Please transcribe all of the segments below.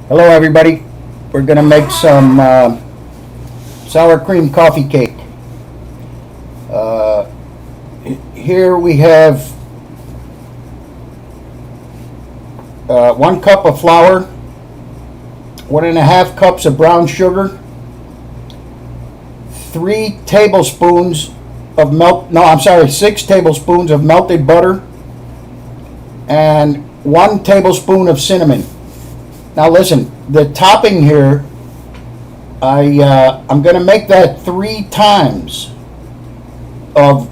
Hello everybody. We're going to make some sour cream coffee cake. Uh, Here we have 1 cup of flour, 1.5 cups of brown sugar, 3 tablespoons of 6 tablespoons of melted butter, and 1 tablespoon of cinnamon. Now listen, the topping here, I'm going to make that 3 times of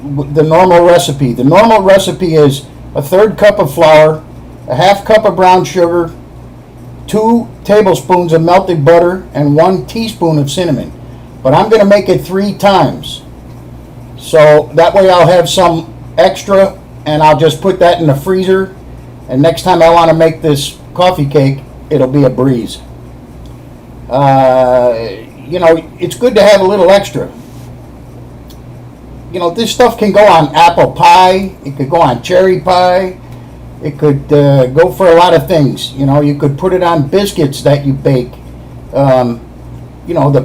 the normal recipe. The normal recipe is 1/3 cup of flour, 1/2 cup of brown sugar, 2 tablespoons of melted butter, and 1 teaspoon of cinnamon. But I'm going to make it 3 times. So that way I'll have some extra, and I'll just put that in the freezer. And next time I want to make this coffee cake, it'll be a breeze. It's good to have a little extra. This stuff can go on apple pie. It could go on cherry pie. It could go for a lot of things. You could put it on biscuits that you bake. The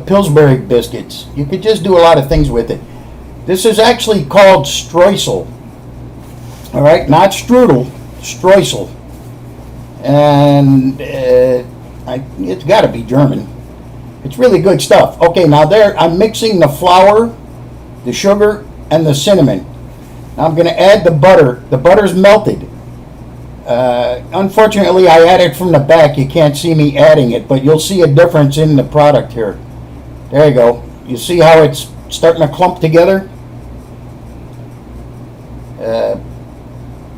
Pillsbury biscuits. You could just do a lot of things with it. This is actually called streusel. All right, not strudel, streusel. And it's got to be German. It's really good stuff. Okay, now I'm mixing the flour, the sugar, and the cinnamon. Now I'm going to add the butter. The butter's melted. Unfortunately, I added from the back. You can't see me adding it, but you'll see a difference in the product here. There you go. You see how it's starting to clump together?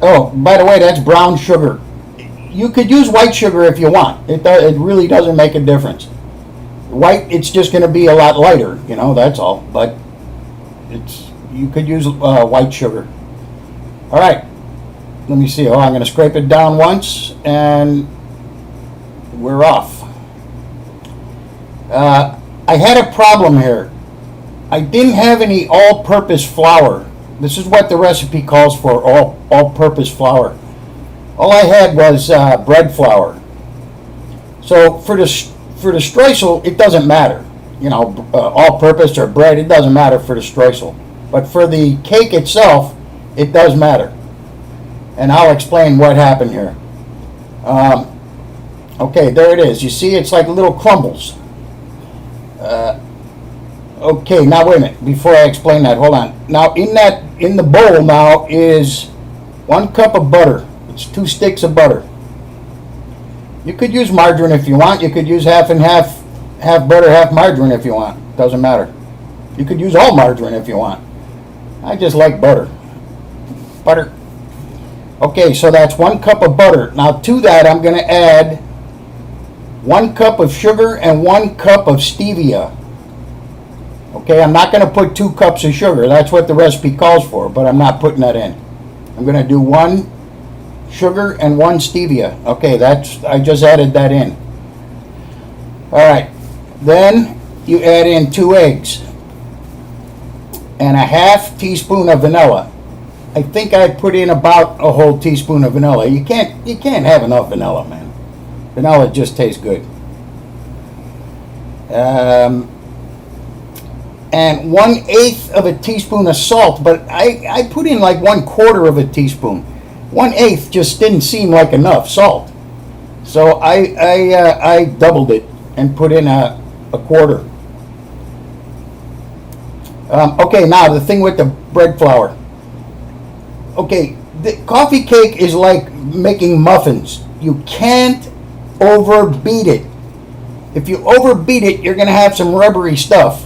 Oh, by the way, that's brown sugar. You could use white sugar if you want. It really doesn't make a difference. White, it's just going to be a lot lighter, that's all. But you could use white sugar. All right. Let me see. I'm going to scrape it down once, and we're off. I had a problem here. I didn't have any all-purpose flour. This is what the recipe calls for, all-purpose flour. All I had was bread flour. So for the streusel, it doesn't matter. All-purpose or bread, it doesn't matter for the streusel. But for the cake itself, it does matter. And I'll explain what happened here. Okay, there it is. You see, it's like little crumbles. Okay, now wait a minute. Before I explain that, hold on. Now in the bowl now is 1 cup of butter. It's 2 sticks of butter. You could use margarine if you want. You could use half and half butter, half margarine if you want. Doesn't matter. You could use all margarine if you want. I just like butter. Butter. Okay, so that's 1 cup of butter. Now to that I'm going to add 1 cup of sugar and 1 cup of stevia. Okay, I'm not going to put 2 cups of sugar. That's what the recipe calls for, but I'm not putting that in. I'm going to do 1 sugar and 1 stevia. Okay, I just added that in. All right, then you add in 2 eggs and 1/2 teaspoon of vanilla. I think I put in about a whole teaspoon of vanilla. You can't have enough vanilla, man. Vanilla just tastes good. And 1/8 of a teaspoon of salt, but I put in like 1/4 of a teaspoon. 1/8 just didn't seem like enough salt, so I doubled it and put in a quarter. Okay, now the thing with the bread flour. Okay, the coffee cake is like making muffins. You can't overbeat it. If you overbeat it, you're going to have some rubbery stuff,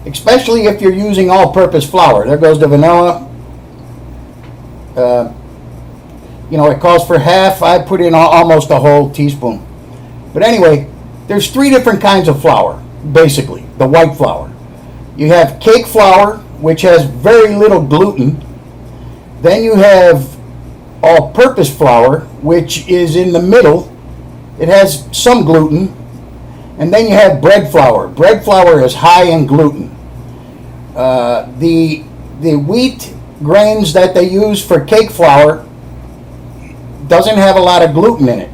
especially if you're using all-purpose flour. There goes the vanilla. It calls for half. I put in almost a whole teaspoon. But anyway, there's 3 different kinds of flour, basically, the white flour. You have cake flour, which has very little gluten. Then you have all-purpose flour, which is in the middle. It has some gluten. And then you have bread flour. Bread flour is high in gluten. The wheat grains that they use for cake flour doesn't have a lot of gluten in it.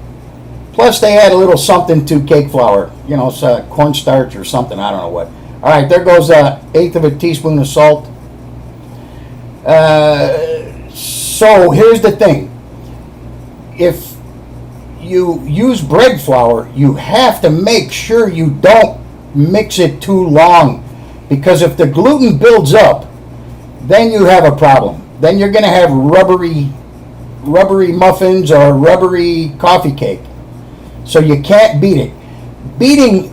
Plus they add a little something to cake flour, you know, cornstarch or something, I don't know what. All right, there goes an eighth of a teaspoon of salt. So here's the thing. If you use bread flour, you have to make sure you don't mix it too long, because if the gluten builds up, then you have a problem. Then you're going to have rubbery muffins or rubbery coffee cake. So you can't beat it. Beating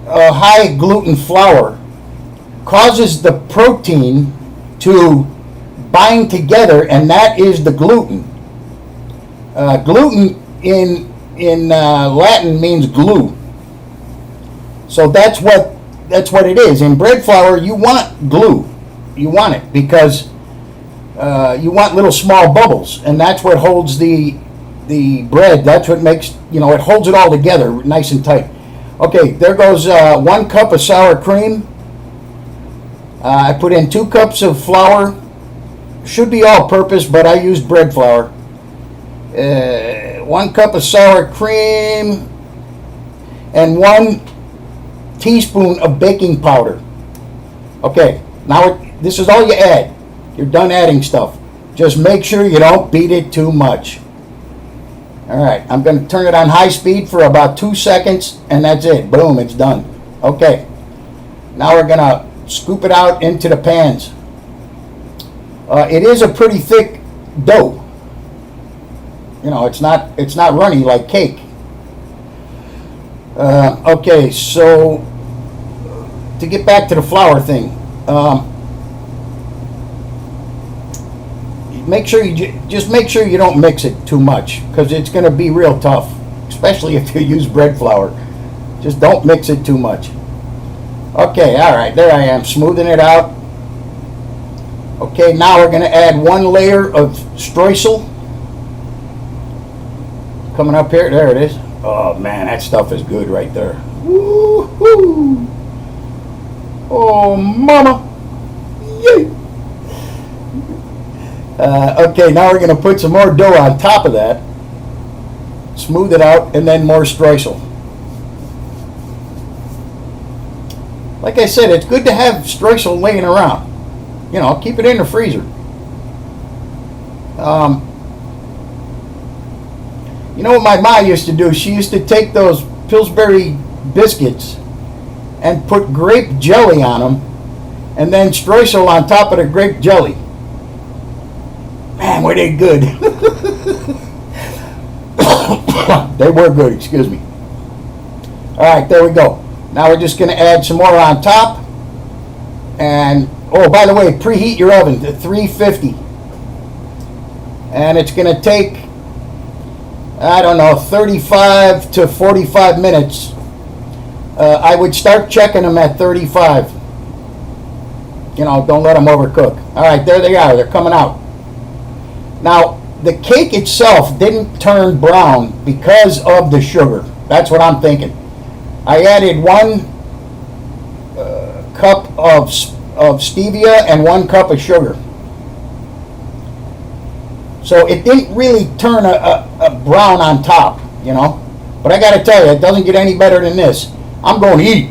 a high gluten flour causes the protein to bind together, and that is the gluten. Gluten in Latin means glue. So that's what it is. In bread flour, you want glue. You want it because you want little small bubbles, and that's what holds the bread. That's what makes, you know, it holds it all together nice and tight. Okay, there goes 1 cup of sour cream. I put in 2 cups of flour. Should be all purpose, but I used bread flour. 1 cup of sour cream and 1 teaspoon of baking powder. Okay, now this is all you add. You're done adding stuff. Just make sure you don't beat it too much. All right, I'm going to turn it on high speed for about 2 seconds, and that's it. Boom, it's done. Okay, now we're going to scoop it out into the pans. It is a pretty thick dough. You know, it's not runny like cake. Okay, so to get back to the flour thing, make sure you don't mix it too much, because it's going to be real tough, especially if you use bread flour. Just don't mix it too much. Okay, all right, there I am, smoothing it out. Okay, now we're going to add 1 layer of streusel. Coming up here, there it is. Oh man, that stuff is good right there. Woo-hoo! Oh mama! Yay! Okay, now we're going to put some more dough on top of that. Smooth it out, and then more streusel. Like I said, it's good to have streusel laying around. You know, keep it in the freezer. You know what my mom used to do? She used to take those Pillsbury biscuits and put grape jelly on them, and then streusel on top of the grape jelly. Man, were they good. They were good, excuse me. Alright, there we go. Now we're just going to add some more on top. And, oh, by the way, preheat your oven to 350. And it's going to take, I don't know, 35 to 45 minutes. I would start checking them at 35. You know, don't let them overcook. Alright, there they are. They're coming out. Now, the cake itself didn't turn brown because of the sugar. That's what I'm thinking. I added 1 cup of stevia and 1 cup of sugar. So it didn't really turn a brown on top, you know. But I got to tell you, it doesn't get any better than this. I'm going to eat.